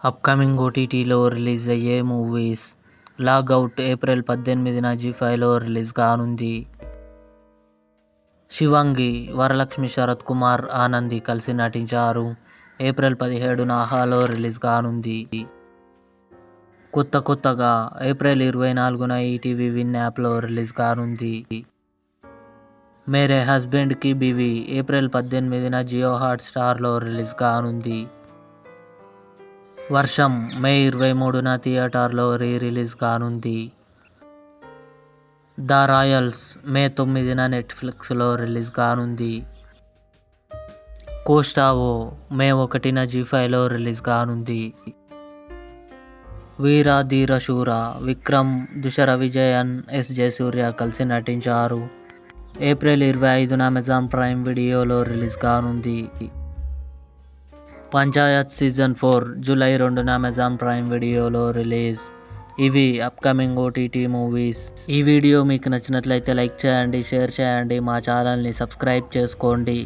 Upcoming ఓటీటీలో release అయ్యే movies. Logout April 18న జీ5లో release కానుంది. శివంగి, వరలక్ష్మి శరత్ కుమార్, ఆనంది కలిసి నటించారు. ఏప్రిల్ 17న ఆహాలో రిలీజ్ కానుంది. కొత్తగా ఏప్రిల్ 24న ఈటీవీ విన్ యాప్లో రిలీజ్ కానుంది. మేరే హస్బెండ్ కి బీవీ ఏప్రిల్ 18న జియో హాట్స్టార్లో రిలీజ్ కానుంది. వర్షం మే 23న థియేటర్లో రిలీజ్ కానుంది. ద రాయల్స్ మే 9న నెట్ఫ్లిక్స్లో రిలీజ్ కానుంది. కోస్టావో మే 1న జీ5లో రిలీజ్ కానుంది. వీర ధీర శూర విక్రమ్, దుషర విజయన్, ఎస్ జయసూర్య కలిసి నటించారు. ఏప్రిల్ 25న అమెజాన్ ప్రైమ్ వీడియోలో రిలీజ్ కానుంది. పంచాయత్ సీజన్ 4 జూలై 2న అమెజాన్ ప్రైమ్ వీడియోలో రిలీజ్. ఇవి అప్కమింగ్ ఓటీటీ మూవీస్. ఈ వీడియో మీకు నచ్చినట్లయితే లైక్ చేయండి, షేర్ చేయండి, మా ఛానల్ని సబ్స్క్రైబ్ చేసుకోండి.